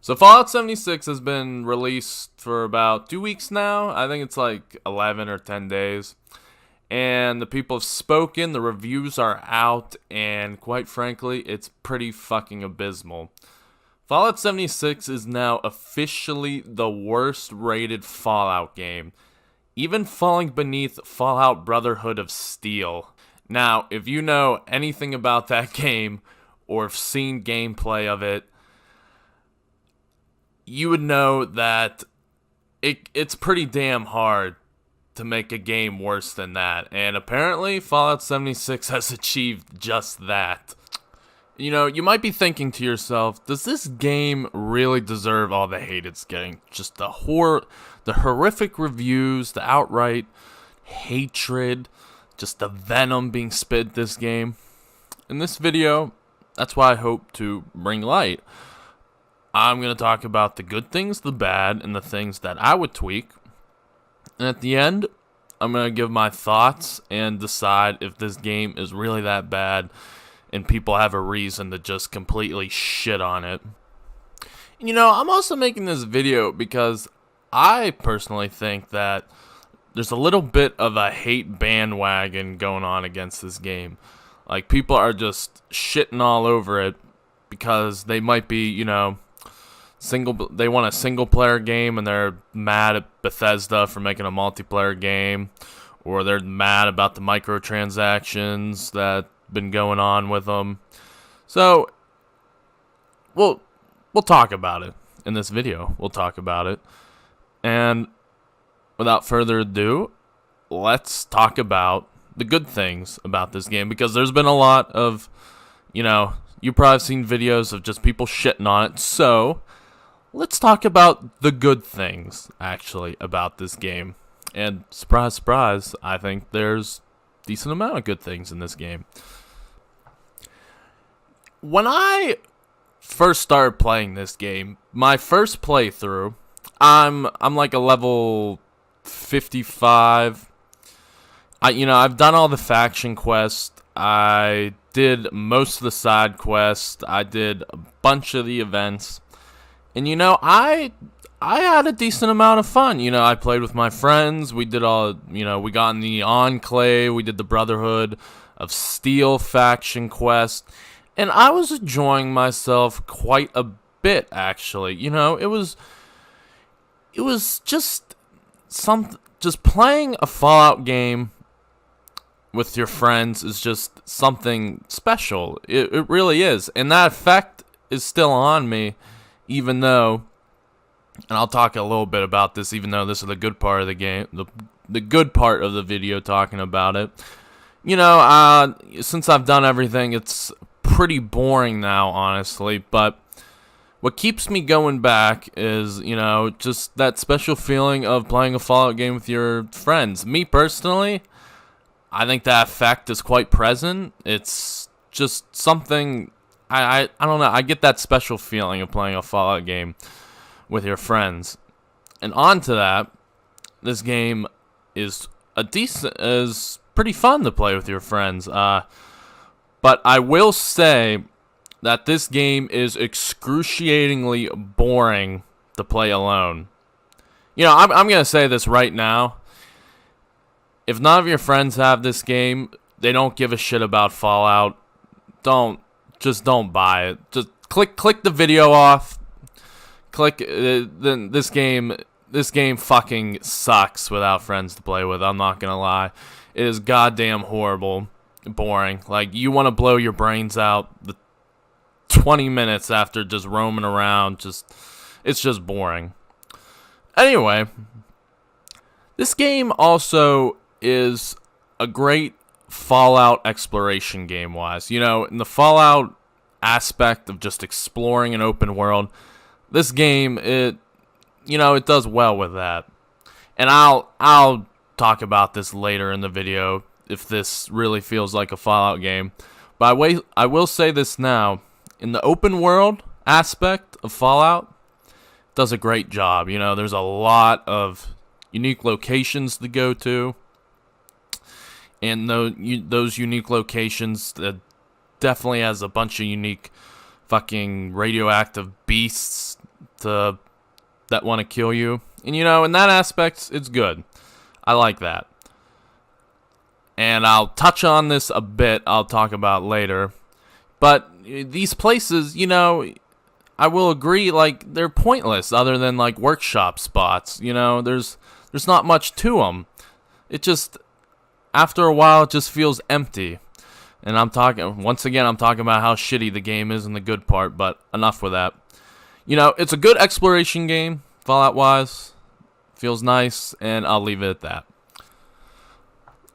So Fallout 76 has been released for about 2 weeks now. I think it's like 11 or 10 days. And the people have spoken, the reviews are out, and quite frankly, it's pretty fucking abysmal. Fallout 76 is now officially the worst rated Fallout game, even falling beneath Fallout Brotherhood of Steel. Now, if you know anything about that game, or have seen gameplay of it, you would know that it's pretty damn hard to make a game worse than that. And apparently, Fallout 76 has achieved just that. You know, you might be thinking to yourself, does this game really deserve all the hate it's getting? Just the horrific reviews, the outright hatred, just the venom being spit at this game. In this video, that's why I hope to bring light. I'm going to talk about the good things, the bad, and the things that I would tweak. And at the end, I'm going to give my thoughts and decide if this game is really that bad and people have a reason to just completely shit on it. You know, I'm also making this video because I personally think that there's a little bit of a hate bandwagon going on against this game. Like, people are just shitting all over it because they might be, you know, they want a single player game and they're mad at Bethesda for making a multiplayer game, or they're mad about the microtransactions that been going on with them. So we'll talk about it in this video. We'll talk about it. And without further ado, let's talk about the good things about this game, because there's been a lot of, you know, you've probably seen videos of just people shitting on it. So let's talk about the good things, actually, about this game. And surprise, surprise, I think there's a decent amount of good things in this game. When I first started playing this game, my first playthrough, I'm like a level 55. I've done all the faction quests. I did most of the side quests. I did a bunch of the events. And, you know, I had a decent amount of fun. You know, I played with my friends. We did all, you know, we got in the Enclave. We did the Brotherhood of Steel faction quest. And I was enjoying myself quite a bit, actually. You know, it was just playing a Fallout game with your friends is just something special. It really is. And that effect is still on me. Even though, and I'll talk a little bit about this, even though this is the good part of the game, the good part of the video talking about it. You know, since I've done everything, it's pretty boring now, honestly. But what keeps me going back is, you know, just that special feeling of playing a Fallout game with your friends. Me personally, I think that effect is quite present. It's just something. I don't know, I get that special feeling of playing a Fallout game with your friends. And on to that, this game is pretty fun to play with your friends. But I will say that this game is excruciatingly boring to play alone. You know, I'm going to say this right now. If none of your friends have this game, they don't give a shit about Fallout, just don't buy it. Just click the video off. Then this game fucking sucks without friends to play with. I'm not gonna lie. It is goddamn horrible, boring. Like, you want to blow your brains out the 20 minutes after just roaming around. It's just boring. Anyway, this game also is a great Fallout exploration game-wise. You know, in the Fallout aspect of just exploring an open world, this game, it does well with that. And I'll talk about this later in the video if this really feels like a Fallout game. But I will say this now. In the open world aspect of Fallout, it does a great job. You know, there's a lot of unique locations to go to. And those unique locations definitely has a bunch of unique fucking radioactive beasts that want to kill you. And, you know, in that aspect, it's good. I like that. And I'll touch on this a bit, I'll talk about later. But these places, you know, I will agree, like, they're pointless other than, like, workshop spots. You know, there's not much to them. It just, after a while, it just feels empty. And I'm talking about how shitty the game is in the good part, but enough with that. You know, it's a good exploration game, Fallout-wise. Feels nice, and I'll leave it at that.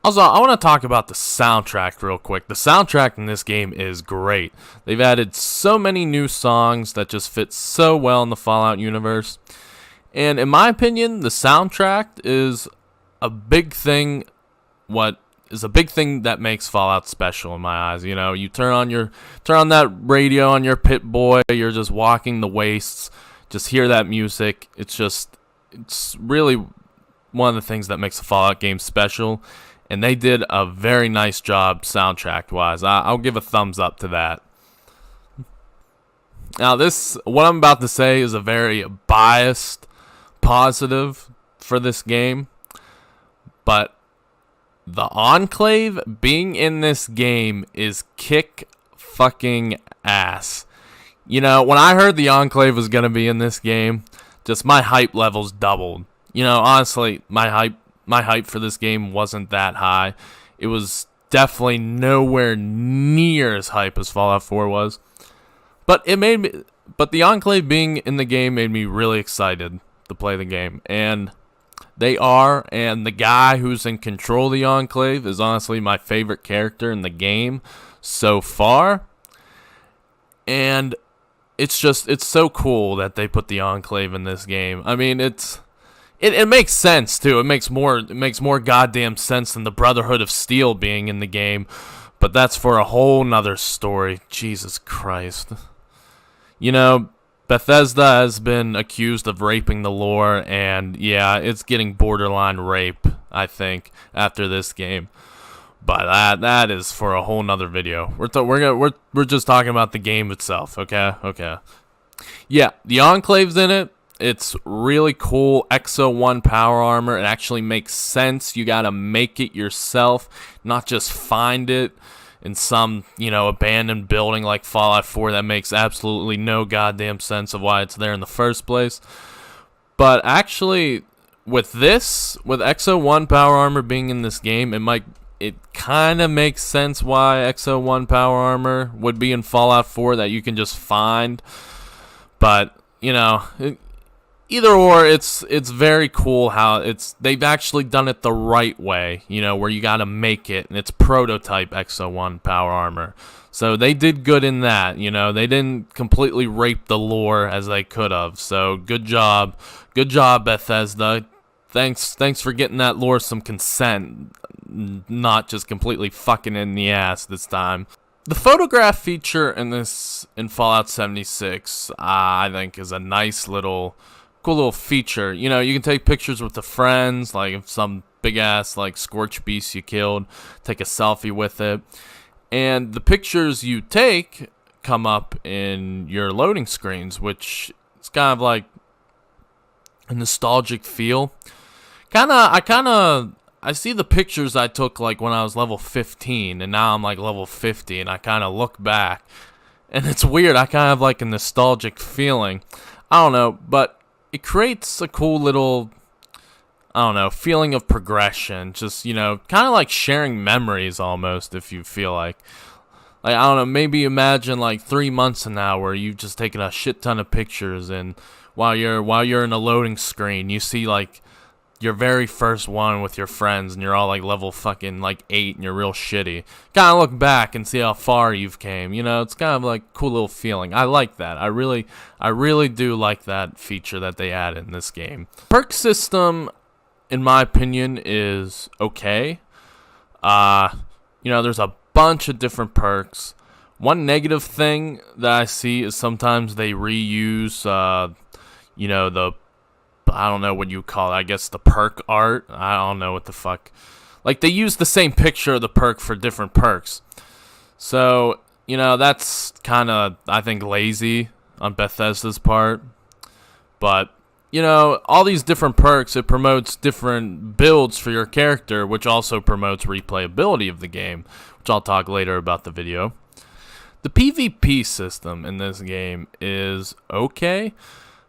Also, I want to talk about the soundtrack real quick. The soundtrack in this game is great. They've added so many new songs that just fit so well in the Fallout universe. And in my opinion, the soundtrack is a big thing. What is a big thing that makes Fallout special in my eyes. You know, you turn on that radio on your Pit-Boy, you're just walking the wastes, just hear that music. It's really one of the things that makes a Fallout game special. And they did a very nice job soundtrack-wise. I'll give a thumbs up to that. Now, what I'm about to say is a very biased positive for this game. But the Enclave being in this game is kick fucking ass. You know, when I heard the Enclave was going to be in this game, just my hype levels doubled. You know, honestly, my hype for this game wasn't that high. It was definitely nowhere near as hype as Fallout 4 was. But the Enclave being in the game made me really excited to play the game. And the guy who's in control of the Enclave is honestly my favorite character in the game so far. And it's so cool that they put the Enclave in this game. I mean, it makes sense too. It makes more goddamn sense than the Brotherhood of Steel being in the game, but that's for a whole nother story. Jesus Christ. You know, Bethesda has been accused of raping the lore, and yeah, it's getting borderline rape, I think, after this game. But that is for a whole nother video. We're just talking about the game itself, okay? Okay. Yeah, the Enclave's in it. It's really cool. XO1 power armor. It actually makes sense. You gotta make it yourself, not just find it in some, you know, abandoned building like Fallout 4 that makes absolutely no goddamn sense of why it's there in the first place. But actually, with XO1 power armor being in this game, it kind of makes sense why XO1 power armor would be in Fallout 4 that you can just find. But, you know, either or, it's very cool how they've actually done it the right way, you know, where you gotta make it, and it's prototype XO1 power armor. So they did good in that, you know, they didn't completely rape the lore as they could have. So good job, Bethesda. Thanks for getting that lore some consent, not just completely fucking in the ass this time. The photograph feature in Fallout 76, I think, is a nice cool little feature. You know, you can take pictures with the friends, like if some big ass like scorch beast you killed, take a selfie with it, and the pictures you take come up in your loading screens, which is kind of like a nostalgic feel. I see the pictures I took like when I was level 15, and now I'm like level 50, and I kind of look back, and it's weird. I kind of have like a nostalgic feeling. I don't know, but it creates a cool little, I don't know, feeling of progression. Just, you know, kind of like sharing memories almost, if you feel like, I don't know, maybe imagine like 3 months from now where you've just taken a shit ton of pictures, and while you're in a loading screen, you see like your very first one with your friends, and you're all like level fucking like 8, and you're real shitty. Kind of look back and see how far you've came. You know, it's kind of like a cool little feeling. I like that. I really do like that feature that they added in this game. Perk system, in my opinion, is okay. You know, there's a bunch of different perks. One negative thing that I see is sometimes they reuse, you know, I don't know what you call it. I guess the perk art. I don't know what the fuck. Like, they use the same picture of the perk for different perks. So, you know, that's kind of, I think, lazy on Bethesda's part. But, you know, all these different perks, it promotes different builds for your character, which also promotes replayability of the game, which I'll talk later about the video. The PvP system in this game is okay.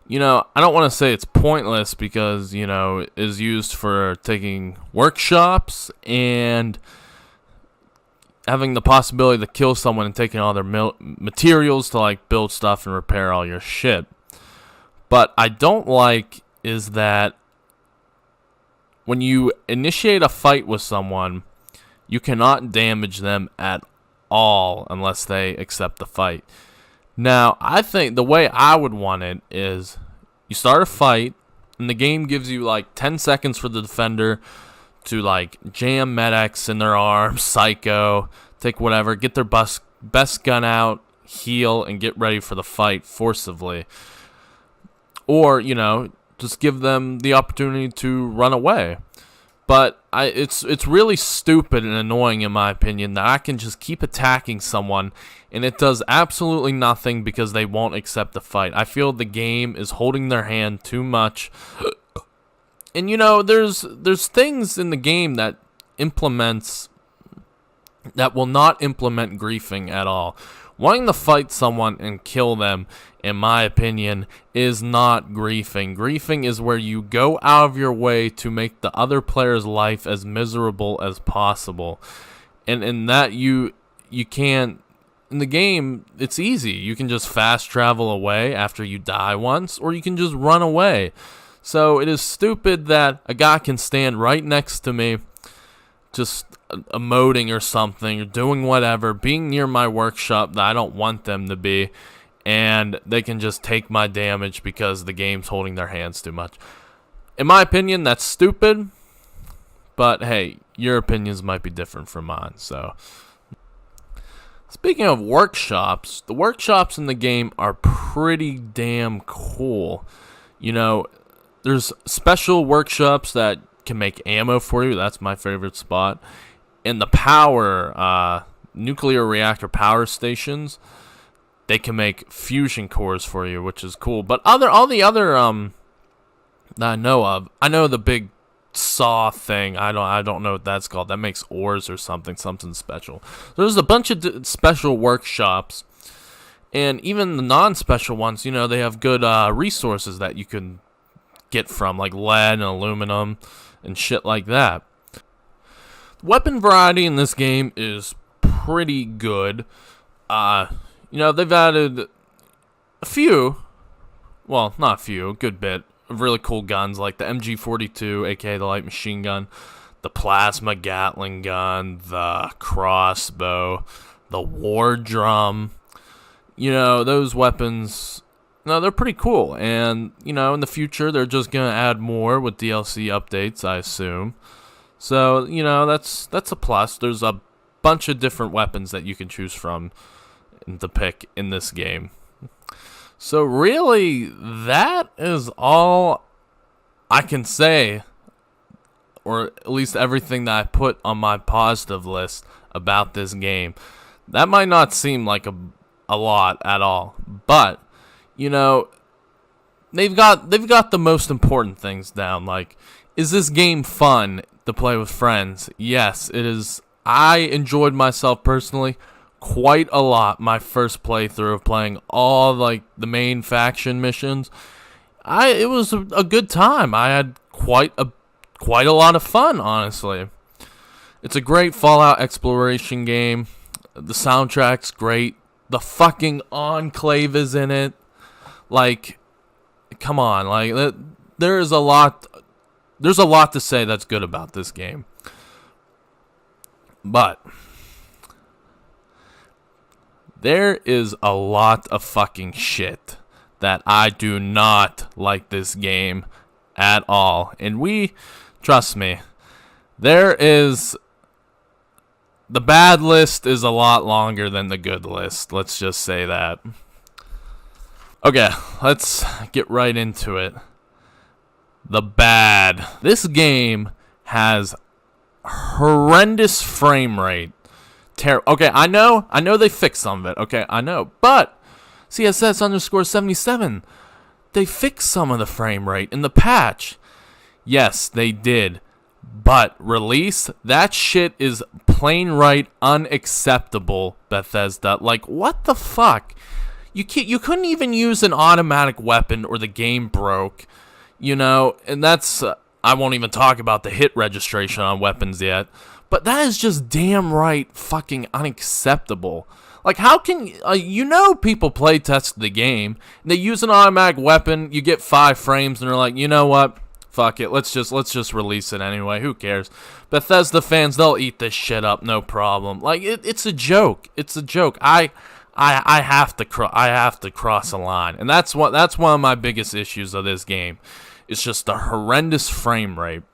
You know, I don't want to say it's pointless because, you know, it is used for taking workshops and having the possibility to kill someone and taking all their materials to, like, build stuff and repair all your shit. But I don't like is that when you initiate a fight with someone, you cannot damage them at all unless they accept the fight. Now, I think the way I would want it is you start a fight, and the game gives you like 10 seconds for the defender to like jam medics in their arms, psycho, take whatever, get their best gun out, heal, and get ready for the fight forcibly. Or, you know, just give them the opportunity to run away. But it's really stupid and annoying, in my opinion, that I can just keep attacking someone and it does absolutely nothing because they won't accept the fight. I feel the game is holding their hand too much. And, you know, there's things in the game that will not implement griefing at all. Wanting to fight someone and kill them, in my opinion, is not griefing. Griefing is where you go out of your way to make the other player's life as miserable as possible. And in that you can't... In the game, it's easy. You can just fast travel away after you die once, or you can just run away. So it is stupid that a guy can stand right next to me, just emoting or something, or doing whatever, being near my workshop that I don't want them to be, and they can just take my damage because the game's holding their hands too much. In my opinion, that's stupid, but hey, your opinions might be different from mine, so... Speaking of workshops, the workshops in the game are pretty damn cool. You know, there's special workshops that can make ammo for you. That's my favorite spot. And the power, nuclear reactor power stations, they can make fusion cores for you, which is cool. But all the other that I know of, I know the big saw thing. I don't know what that's called. That makes ores or something special. There's a bunch of special workshops, and even the non-special ones, you know, they have good resources that you can get from, like lead and aluminum and shit like that. Weapon variety in this game is pretty good. You know, they've added a few, well, not a few, a good bit of really cool guns like the MG42, aka the light machine gun, the plasma Gatling gun, the crossbow, the war drum. You know, those weapons, no, they're pretty cool. And, you know, in the future, they're just going to add more with DLC updates, I assume. So, you know, that's a plus. There's a bunch of different weapons that you can choose from to pick in this game. So really, that is all I can say, or at least everything that I put on my positive list about this game. That might not seem like a lot at all, but, you know, they've got the most important things down. Like, is this game fun to play with friends? Yes, it is. I enjoyed myself personally quite a lot my first playthrough of playing all like the main faction missions. It was a good time. I had quite a lot of fun, honestly. It's a great Fallout exploration game. The soundtrack's great. The fucking Enclave is in it. Like, come on, like there's a lot to say that's good about this game. But there is a lot of fucking shit that I do not like this game at all. And trust me, the bad list is a lot longer than the good list. Let's just say that. Okay, let's get right into it. The bad. This game has horrendous frame rate. Okay, I know they fixed some of it. Okay, I know. But CSS_77, they fixed some of the frame rate in the patch. Yes, they did. But release, that shit is plain right unacceptable, Bethesda. Like, what the fuck? You couldn't even use an automatic weapon or the game broke, you know, and that's, I won't even talk about the hit registration on weapons yet, but that is just damn right fucking unacceptable. Like, how can, people play test the game, they use an automatic weapon, you get 5 frames, and they're like, you know what? Fuck it, let's just release it anyway. Who cares? Bethesda fans, they'll eat this shit up, no problem. Like, it's a joke. It's a joke. I have to cross a line, and that's one of my biggest issues of this game. It's just the horrendous frame rate.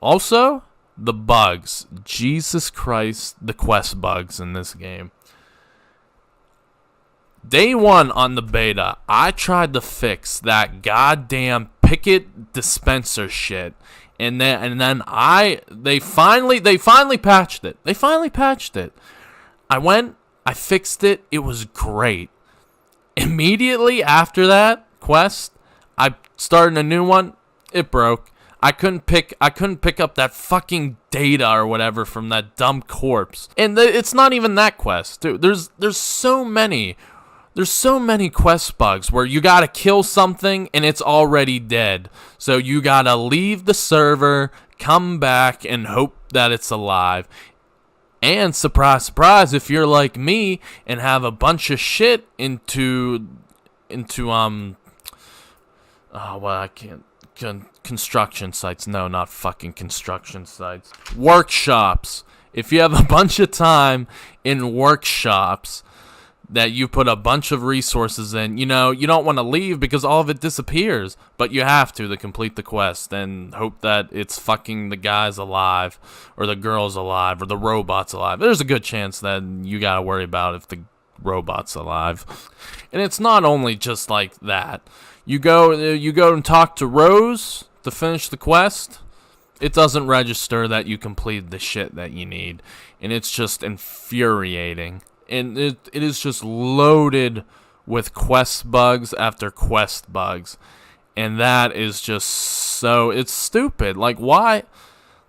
Also, the bugs. Jesus Christ, the quest bugs in this game. Day 1 on the beta, I tried to fix that goddamn picket dispenser shit, and then they finally patched it. They finally patched it. I fixed it. It was great. Immediately after that quest, I started a new one. It broke. I couldn't pick up that fucking data or whatever from that dumb corpse. And it's not even that quest, dude. There's so many quest bugs where you gotta kill something and it's already dead. So you gotta leave the server, come back, and hope that it's alive. And surprise, surprise, if you're like me and have a bunch of shit construction sites. No, not fucking construction sites. Workshops. If you have a bunch of time in workshops that you put a bunch of resources in, you don't want to leave because all of it disappears, but you have to complete the quest and hope that it's fucking the guy's alive or the girl's alive or the robot's alive. There's a good chance that you gotta worry about if the robot's alive. And it's not only just like that. You go and talk to Rose to finish the quest. It doesn't register that you completed the shit that you need, and it's just infuriating. And it is just loaded with quest bugs after quest bugs. And that is just so... It's stupid. Like, why?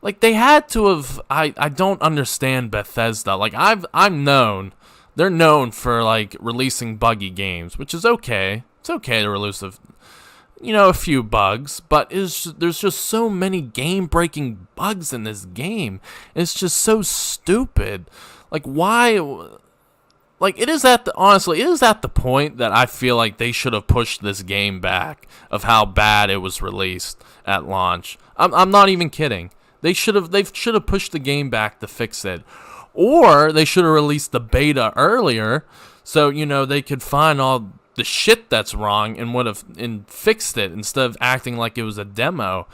Like, they had to have... I don't understand Bethesda. Like, I'm known... They're known for, like, releasing buggy games, which is okay. It's okay to release a few bugs, but there's just so many game-breaking bugs in this game. It's just so stupid. Like, why... Like, honestly, it is at the point that I feel like they should have pushed this game back of how bad it was released at launch. I'm not even kidding. They should have pushed the game back to fix it. Or they should have released the beta earlier so, they could find all the shit that's wrong and fixed it instead of acting like it was a demo.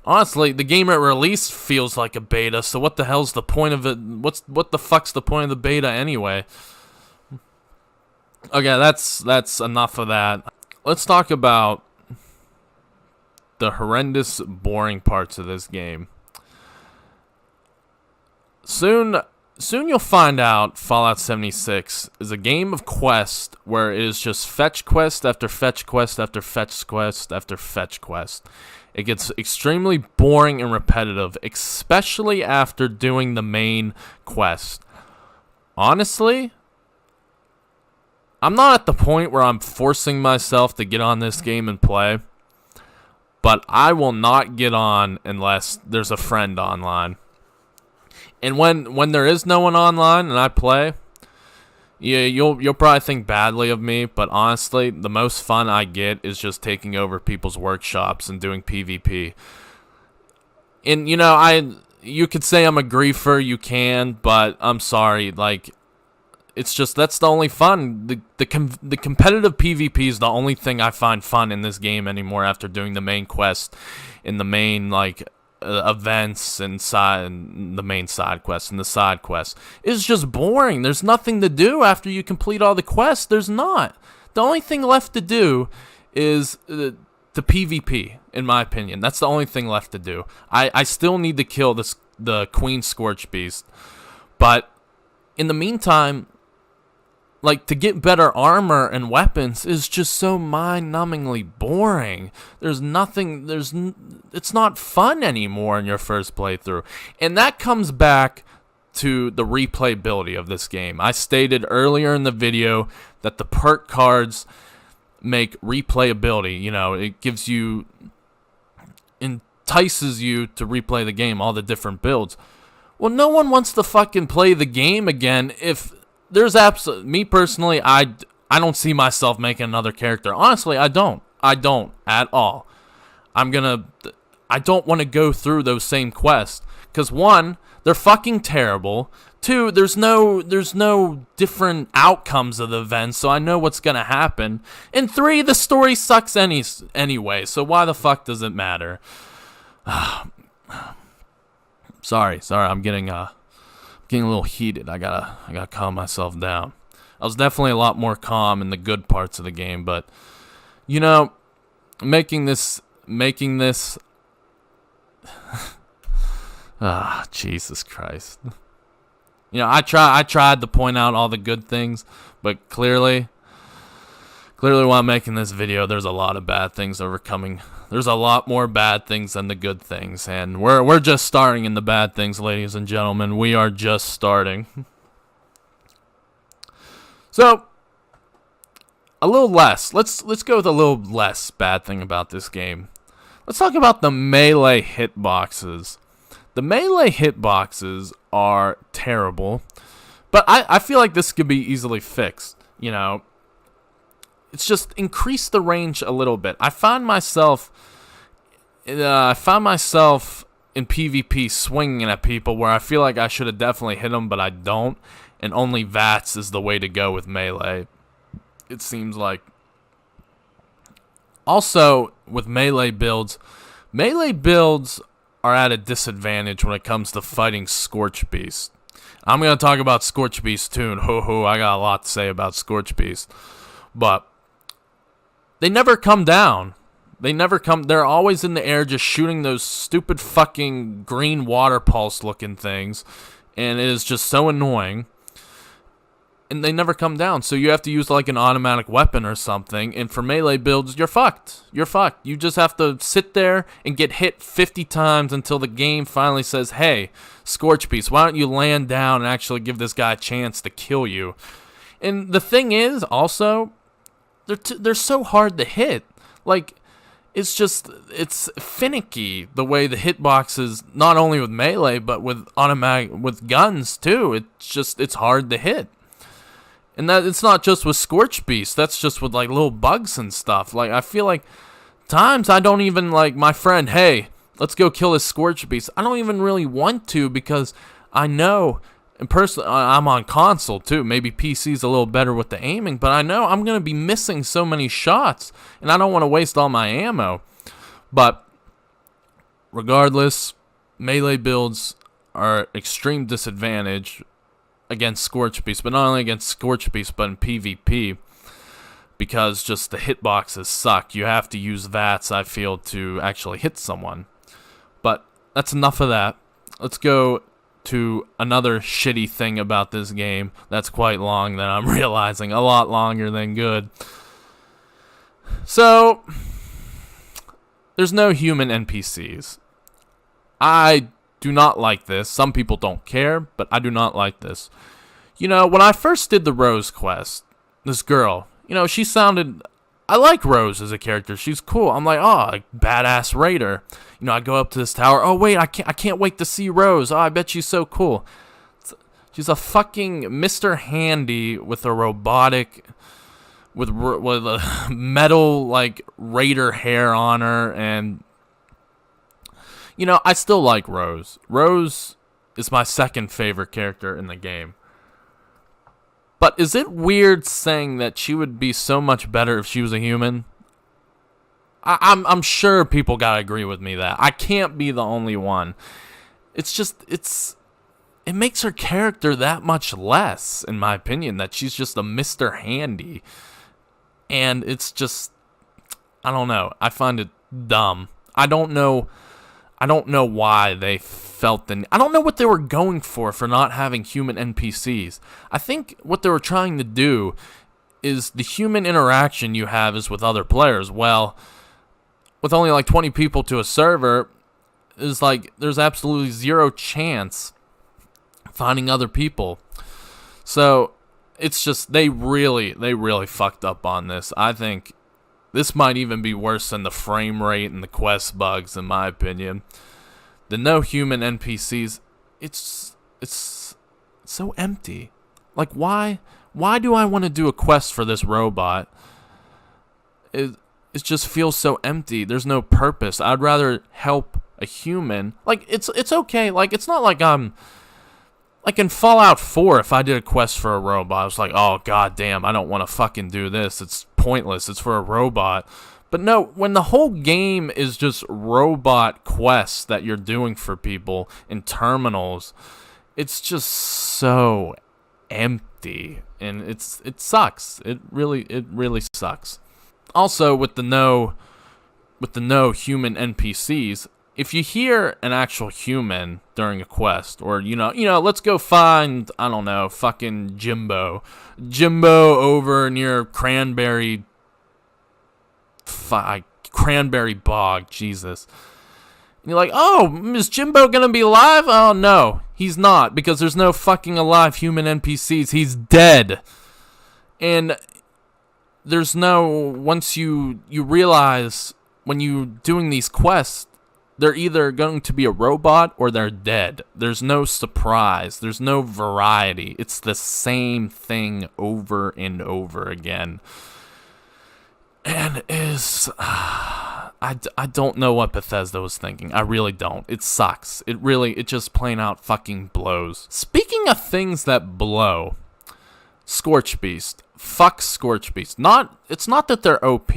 Honestly, the game at release feels like a beta, so what the hell's the point of it? What the fuck's the point of the beta anyway? Okay, that's enough of that. Let's talk about the horrendous, boring parts of this game. Soon you'll find out Fallout 76 is a game of quest where it is just fetch quest after fetch quest after fetch quest after fetch quest. It gets extremely boring and repetitive, especially after doing the main quest. Honestly, I'm not at the point where I'm forcing myself to get on this game and play, but I will not get on unless there's a friend online. And when there is no one online and I play, yeah, you'll probably think badly of me, but honestly, the most fun I get is just taking over people's workshops and doing PvP. And you could say I'm a griefer, you can, but I'm sorry, like, it's just, that's the only fun. The competitive PvP is the only thing I find fun in this game anymore after doing the main quest and the main, like, events and the main side quests and the side quests. It's just boring. There's nothing to do after you complete all the quests. There's not. The only thing left to do is the PvP, in my opinion. That's the only thing left to do. I still need to kill the Queen Scorch Beast. But in the meantime, like, to get better armor and weapons is just so mind-numbingly boring. It's not fun anymore in your first playthrough. And that comes back to the replayability of this game. I stated earlier in the video that the perk cards make replayability. You know, it gives you, entices you to replay the game, all the different builds. Well, no one wants to fucking play the game again if there's me personally, I don't see myself making another character. Honestly, I don't at all. I don't want to go through those same quests. Because one, they're fucking terrible. Two, there's no different outcomes of the events, so I know what's gonna happen. And three, the story sucks anyway, so why the fuck does it matter? Sorry, I'm getting a little heated. I gotta calm myself down. I was definitely a lot more calm in the good parts of the game, but you know, making this Jesus Christ. You know, I tried to point out all the good things, but clearly while I'm making this video, there's a lot of bad things overcoming. There's a lot more bad things than the good things, and we're just starting in the bad things, ladies and gentlemen. We are just starting. So, a little less. Let's go with a little less bad thing about this game. Let's talk about the melee hitboxes. The melee hitboxes are terrible, but I feel like this could be easily fixed. You know, it's just increase the range a little bit. I found myself in PvP swinging at people where I feel like I should have definitely hit them, but I don't. And only VATS is the way to go with melee, it seems like. Also, with melee builds are at a disadvantage when it comes to fighting Scorch Beast. I'm going to talk about Scorch Beast too, and I got a lot to say about Scorch Beast. But they never come down. They're always in the air just shooting those stupid fucking green water pulse looking things. And it is just so annoying. And they never come down, so you have to use like an automatic weapon or something, and for melee builds, you're fucked. You just have to sit there and get hit 50 times until the game finally says, hey, Scorch Beast, why don't you land down and actually give this guy a chance to kill you? And the thing is, also, they're so hard to hit. Like, it's finicky the way the hitboxes, not only with melee, but with guns too. It's hard to hit. And that it's not just with Scorch Beast. That's just with like little bugs and stuff. Like, I feel like times I don't even like my friend, hey, let's go kill this Scorch Beast. I don't even really want to because I know, and personally, I'm on console too. Maybe PC's a little better with the aiming, but I know I'm gonna be missing so many shots, and I don't want to waste all my ammo. But regardless, melee builds are extreme disadvantage against Scorch Beast, but not only against Scorch Beast, but in PvP, because just the hitboxes suck. You have to use VATS, I feel, to actually hit someone. But that's enough of that. Let's go to another shitty thing about this game that's quite long that I'm realizing, a lot longer than good. So, there's no human NPCs. I do not like this. Some people don't care, but I do not like this. You know, when I first did the Rose quest, this girl, you know, she sounded... I like Rose as a character. She's cool. I'm like, oh, a badass raider. You know, I go up to this tower. Oh, wait, I can't wait to see Rose. Oh, I bet she's so cool. She's a fucking Mr. Handy with a robotic... with a metal, like, raider hair on her, and... You know, I still like Rose. Rose is my second favorite character in the game. But is it weird saying that she would be so much better if she was a human? I'm sure people gotta agree with me that. I can't be the only one. It's just, it makes her character that much less, in my opinion, that she's just a Mr. Handy. And it's just, I don't know. I find it dumb. I don't know I don't know why they felt I don't know what they were going for not having human NPCs. I think what they were trying to do is the human interaction you have is with other players. Well, with only like 20 people to a server, is like there's absolutely zero chance finding other people. So it's just they really fucked up on this. I think this might even be worse than the frame rate and the quest bugs, in my opinion. The no human NPCs, it's so empty. Like, why do I want to do a quest for this robot? It just feels so empty. There's no purpose. I'd rather help a human. Like, it's okay. Like, it's not like I'm... Like in Fallout 4, if I did a quest for a robot, I was like, oh, goddamn, I don't want to fucking do this. It's pointless. It's for a robot. But no, when the whole game is just robot quests that you're doing for people in terminals, it's just so empty. And it sucks. It really sucks. Also, with the no human NPCs, if you hear an actual human during a quest, or, you know, let's go find, I don't know, fucking Jimbo over near Cranberry Bog, Jesus. And you're like, oh, is Jimbo gonna be alive? Oh, no, he's not, because there's no fucking alive human NPCs. He's dead. And there's no, once you realize when you doing these quests, they're either going to be a robot or they're dead. There's no surprise. There's no variety. It's the same thing over and over again. And I don't know what Bethesda was thinking. I really don't. It sucks. It just plain out fucking blows. Speaking of things that blow, Scorch Beast. Fuck Scorch Beast. It's not that they're OP.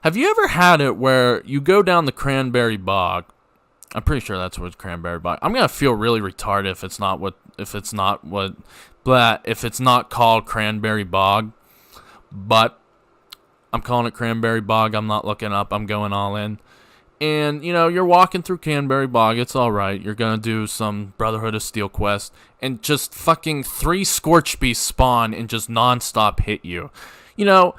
Have you ever had it where you go down the Cranberry Bog? I'm pretty sure that's what Cranberry Bog. I'm gonna feel really retarded if it's not called Cranberry Bog, but I'm calling it Cranberry Bog. I'm not looking up. I'm going all in. And, you know, you're walking through Cranberry Bog. It's all right. You're going to do some Brotherhood of Steel quest. And just fucking 3 Scorch Beasts spawn and just nonstop hit you. You know,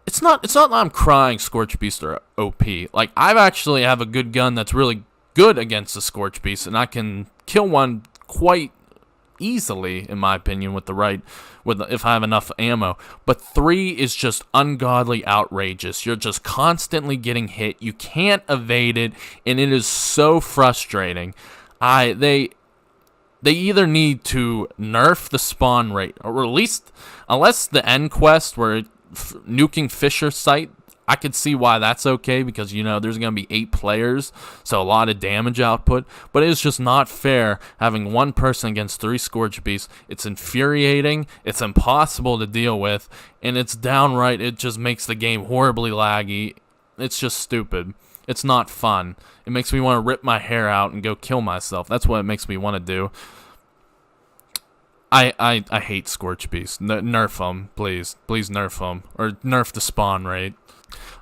it's not that I'm crying Scorch Beasts are OP. Like, I actually have a good gun that's really good against the Scorch Beast. And I can kill one quite easily, in my opinion, if I have enough ammo. But 3 is just ungodly outrageous. You're just constantly getting hit. You can't evade it, and it is so frustrating. They either need to nerf the spawn rate, or at least, unless the end quest where nuking Fisher site, I could see why that's okay, because, you know, there's going to be 8 players, so a lot of damage output, but it is just not fair having one person against 3 Scorch Beasts. It's infuriating, it's impossible to deal with, and it's downright, it just makes the game horribly laggy. It's just stupid. It's not fun. It makes me want to rip my hair out and go kill myself. That's what it makes me want to do. I hate Scorch Beasts. Nerf them, please. Please nerf them. Or nerf the spawn rate.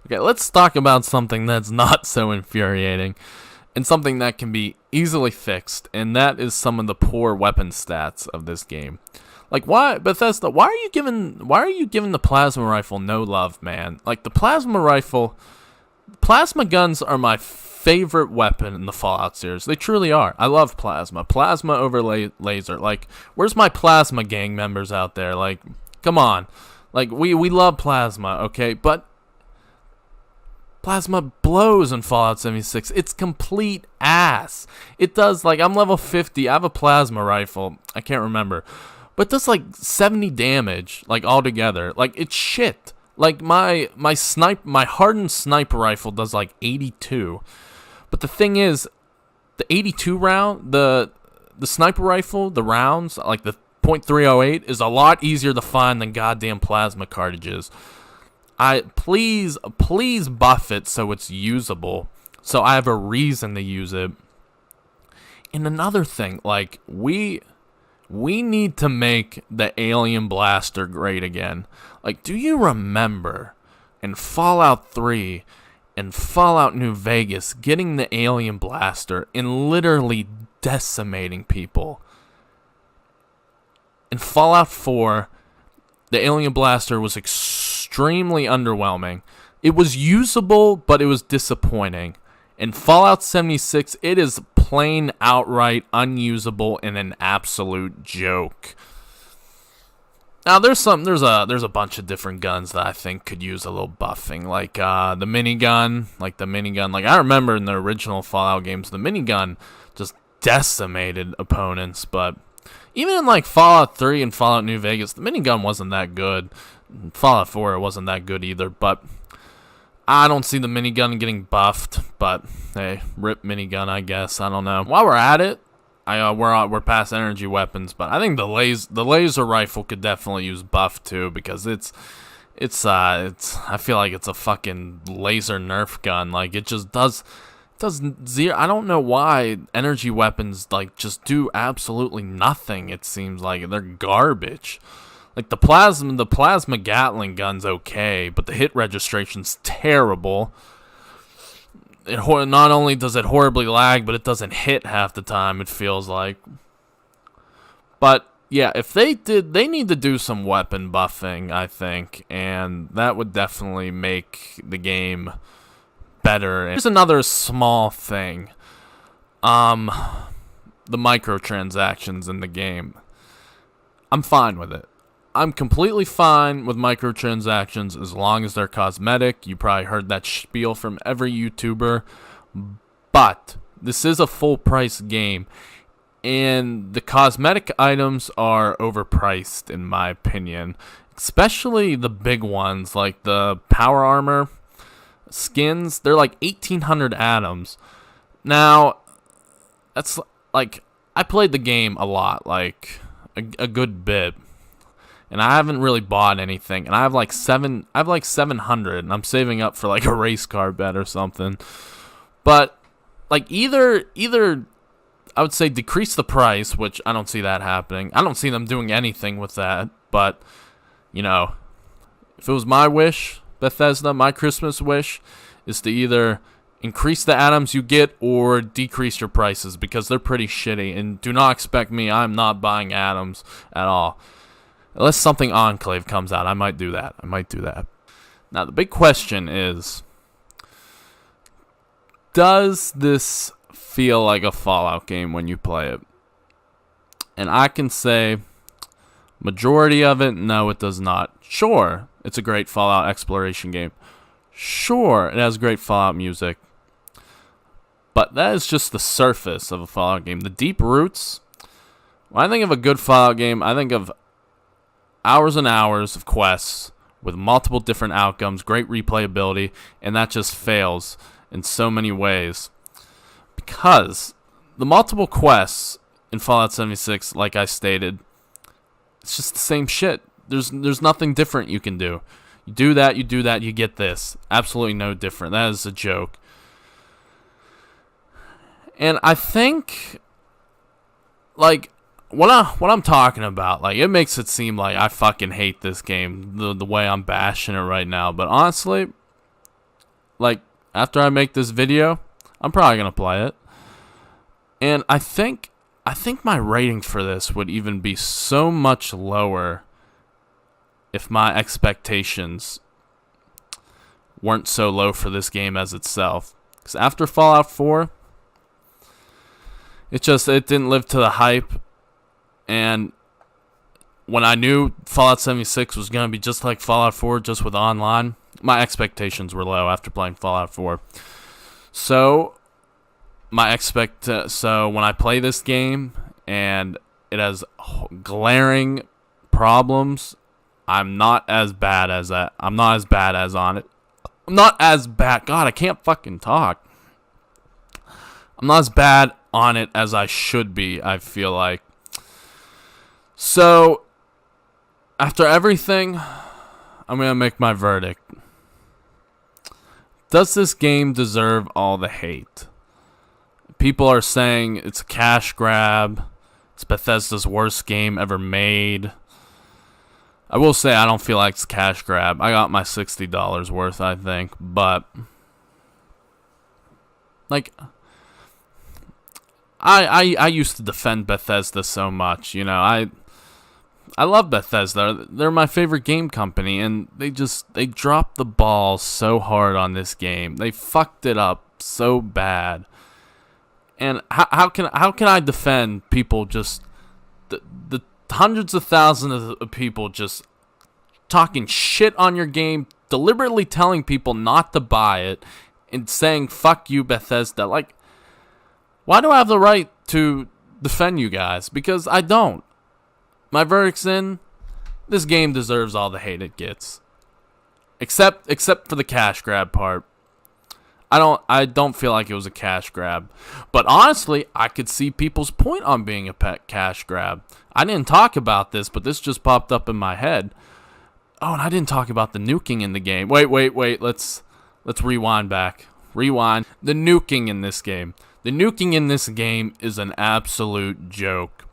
Okay, let's talk about something that's not so infuriating and something that can be easily fixed, and that is some of the poor weapon stats of this game. Like, why, Bethesda, why are you giving the plasma rifle no love, man? Like, the plasma guns are my favorite weapon in the Fallout series. They truly are. I love plasma. Plasma over laser. Like, where's my plasma gang members out there? Like, come on. Like, we love plasma, okay? But plasma blows in Fallout 76. It's complete ass. It does, like, I'm level 50. I have a plasma rifle. I can't remember. But it does, like, 70 damage, like, altogether. Like, it's shit. Like, my hardened sniper rifle does, like, 82. But the thing is, the 82 round, the sniper rifle, the rounds, like, the .308, is a lot easier to find than goddamn plasma cartridges. Please buff it so it's usable, so I have a reason to use it. And another thing, like, we need to make the alien blaster great again. Like, do you remember in Fallout 3, in Fallout New Vegas getting the alien blaster and literally decimating people. In Fallout 4, the alien blaster was extremely underwhelming. It was usable, but it was disappointing. In Fallout 76, it is plain outright unusable and an absolute joke. Now there's a bunch of different guns that I think could use a little buffing, like the minigun. Like I remember in the original Fallout games, the minigun just decimated opponents. But even in like Fallout 3 and Fallout New Vegas, the minigun wasn't that good. In Fallout 4, it wasn't that good either. But I don't see the minigun getting buffed. But hey, rip minigun, I guess. I don't know. While we're at it, we're past energy weapons, but I think the laser rifle could definitely use buff too, because it's I feel like it's a fucking laser Nerf gun. Like it just does zero. I don't know why energy weapons like just do absolutely nothing. It seems like they're garbage. Like the plasma Gatling gun's okay, but the hit registration's terrible. Not only does it horribly lag, but it doesn't hit half the time, it feels like. But yeah, if they need to do some weapon buffing, I think, and that would definitely make the game better. Here's another small thing. The microtransactions in the game. I'm fine with it. I'm completely fine with microtransactions as long as they're cosmetic. You probably heard that spiel from every YouTuber. But this is a full-price game, and the cosmetic items are overpriced, in my opinion. Especially the big ones, like the power armor skins. They're like 1,800 atoms. Now, that's like, I played the game a lot, like a good bit. And I haven't really bought anything. And I have like 700, and I'm saving up for like a race car bet or something. But like either I would say decrease the price, which I don't see that happening. I don't see them doing anything with that. But you know, if it was my wish, Bethesda, my Christmas wish is to either increase the atoms you get or decrease your prices, because they're pretty shitty. And do not expect me, I'm not buying atoms at all. Unless something Enclave comes out, I might do that. Now, the big question is, does this feel like a Fallout game when you play it? And I can say, majority of it, no, it does not. Sure, it's a great Fallout exploration game. Sure, it has great Fallout music. But that is just the surface of a Fallout game. The deep roots, when I think of a good Fallout game, I think of hours and hours of quests with multiple different outcomes, great replayability, and that just fails in so many ways. Because the multiple quests in Fallout 76, like I stated, it's just the same shit. There's nothing different you can do. You do that, you get this. Absolutely no different. That is a joke. And I think, like, what I'm talking about, like, it makes it seem like I fucking hate this game the way I'm bashing it right now. But honestly, like, after I make this video, I'm probably gonna play it. And I think my rating for this would even be so much lower if my expectations weren't so low for this game as itself. Because after Fallout 4, it didn't live to the hype. And when I knew Fallout 76 was going to be just like Fallout 4, just with online, my expectations were low after playing Fallout 4. So so when I play this game and it has glaring problems, I'm not as bad as that. I'm not as bad as on it. I'm not as bad. God, I can't fucking talk. I'm not as bad on it as I should be, I feel like. So, after everything, I'm going to make my verdict. Does this game deserve all the hate? People are saying it's a cash grab. It's Bethesda's worst game ever made. I will say I don't feel like it's a cash grab. I got my $60 worth, I think. But Like, I used to defend Bethesda so much, you know. I love Bethesda. They're my favorite game company, and they dropped the ball so hard on this game. They fucked it up so bad. And how can I defend people just the hundreds of thousands of people just talking shit on your game, deliberately telling people not to buy it, and saying fuck you, Bethesda? Like, why do I have the right to defend you guys? Because I don't. My verdict's in. This game deserves all the hate it gets. Except for the cash grab part. I don't feel like it was a cash grab. But honestly, I could see people's point on being a cash grab. I didn't talk about this, but this just popped up in my head. Oh, and I didn't talk about the nuking in the game. Wait. Let's rewind back. Rewind. The nuking in this game. The nuking in this game is an absolute joke.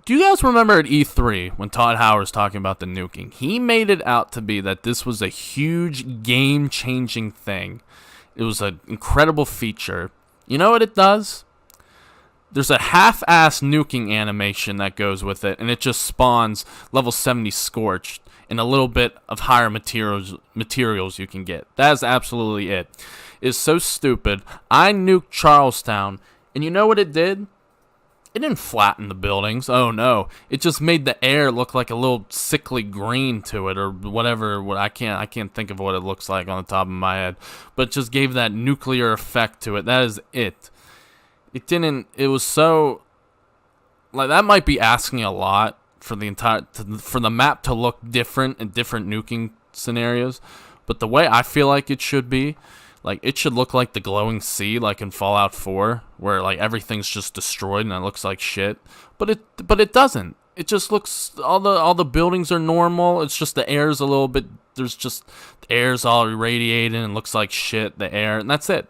Do you guys remember at E3 when Todd Howard was talking about the nuking? He made it out to be that this was a huge game-changing thing. It was an incredible feature. You know what it does? There's a half-ass nuking animation that goes with it, and it just spawns level 70 Scorched and a little bit of higher materials you can get. That is absolutely it. It's so stupid. I nuked Charlestown, and you know what it did? It didn't flatten the buildings. Oh no! It just made the air look like a little sickly green to it, or whatever. I can't think of what it looks like on the top of my head. But it just gave that nuclear effect to it. That is it. It didn't. It was so. Like, that might be asking a lot for the map to look different in different nuking scenarios. But the way I feel like it should be. Like, it should look like the glowing sea, like in Fallout 4, where like everything's just destroyed and it looks like shit. But it doesn't. It just looks, all the buildings are normal. It's just the air's a little bit, the air's all irradiated and looks like shit, the air, and that's it.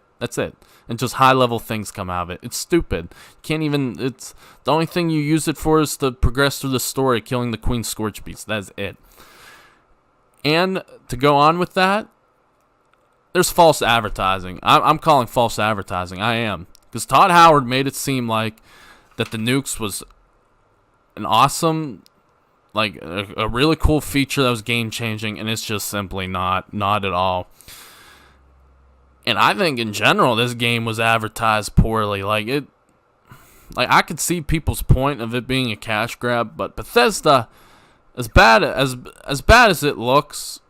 And just high level things come out of it. It's stupid. It's the only thing you use it for is to progress through the story, killing the Queen Scorch Beast. That's it. And to go on with that, there's false advertising. I'm calling false advertising. I am. Because Todd Howard made it seem like that the nukes was an awesome, like a really cool feature that was game changing, and it's just simply not at all. And I think in general this game was advertised poorly. Like I could see people's point of it being a cash grab, but Bethesda, as bad as it looks,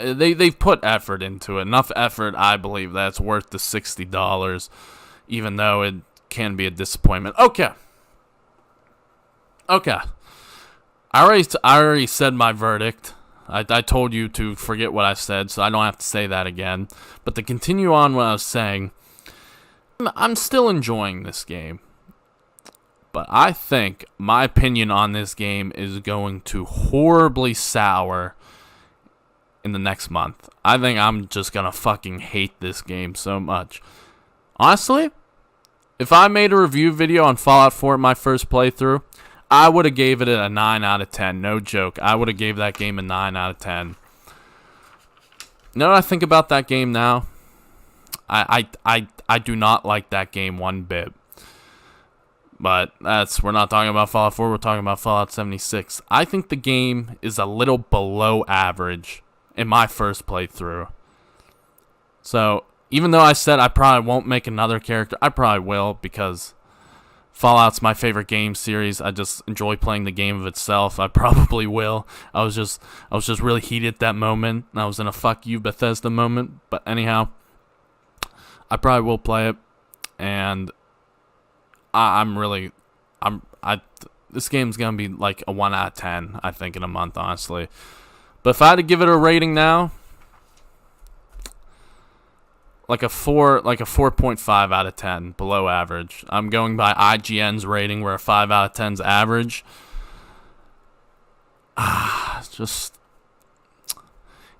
they've put effort into it. Enough effort, I believe, that's worth the $60, even though it can be a disappointment. Okay. I already said my verdict. I told you to forget what I said, so I don't have to say that again. But to continue on what I was saying, I'm still enjoying this game. But I think my opinion on this game is going to horribly sour in the next month. I think I'm just gonna fucking hate this game so much. Honestly, if I made a review video on Fallout 4 my first playthrough, I would have gave it a 9 out of 10. No joke. I would have gave that game a 9 out of 10. You know what I think about that game now? I do not like that game one bit. But we're not talking about Fallout 4, we're talking about Fallout 76. I think the game is a little below average in my first playthrough. So, even though I said I probably won't make another character, I probably will, because Fallout's my favorite game series. I just enjoy playing the game of itself. I probably will. I was just really heated at that moment. I was in a fuck you Bethesda moment. But anyhow, I probably will play it, and this game's gonna be like a 1 out of 10, I think, in a month, honestly. But if I had to give it a rating now, like a 4.5 out of 10, below average. I'm going by IGN's rating, where a 5 out of 10's average.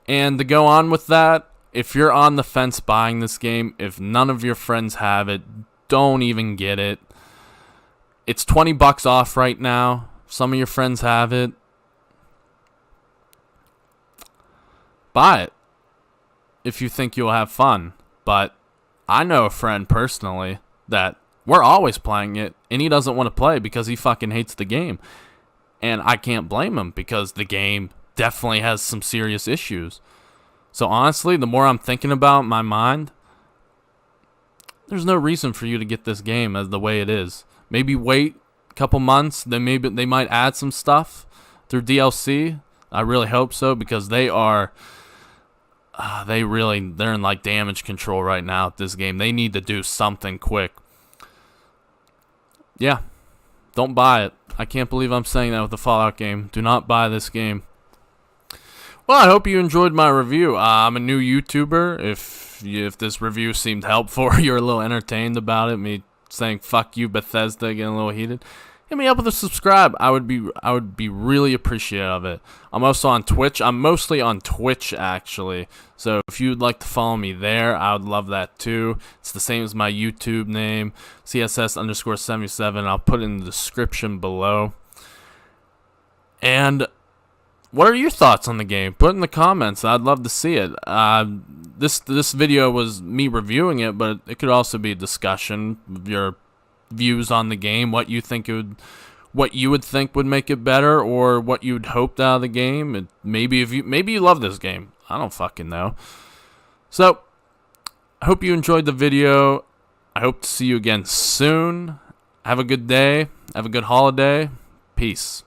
And to go on with that, if you're on the fence buying this game, if none of your friends have it, don't even get it. It's $20 off right now. Some of your friends have it. Buy it. if you think you'll have fun. But I know a friend personally that we're always playing it, and he doesn't want to play because he fucking hates the game. And I can't blame him because the game definitely has some serious issues. So honestly, the more I'm thinking about it in my mind, there's no reason for you to get this game as the way it is. Maybe wait a couple months, then maybe they might add some stuff through DLC. I really hope so because they're in like damage control right now at this game. They need to do something quick. Yeah, don't buy it. I can't believe I'm saying that with the Fallout game. Do not buy this game. Well, I hope you enjoyed my review. I'm a new YouTuber. If this review seemed helpful or you're a little entertained about it, me saying fuck you Bethesda, getting a little heated, hit me up with a subscribe. I would be really appreciative of it. I'm also on Twitch. I'm mostly on Twitch actually. So if you'd like to follow me there, I would love that too. It's the same as my YouTube name, CSS_77. I'll put it in the description below. And what are your thoughts on the game? Put in the comments. I'd love to see it. This video was me reviewing it, but it could also be a discussion of your views on the game, what you would think would make it better, or what you'd hoped out of the game. And maybe you love this game. I don't fucking know. So, I hope you enjoyed the video. I hope to see you again soon. Have a good day. Have a good holiday. Peace.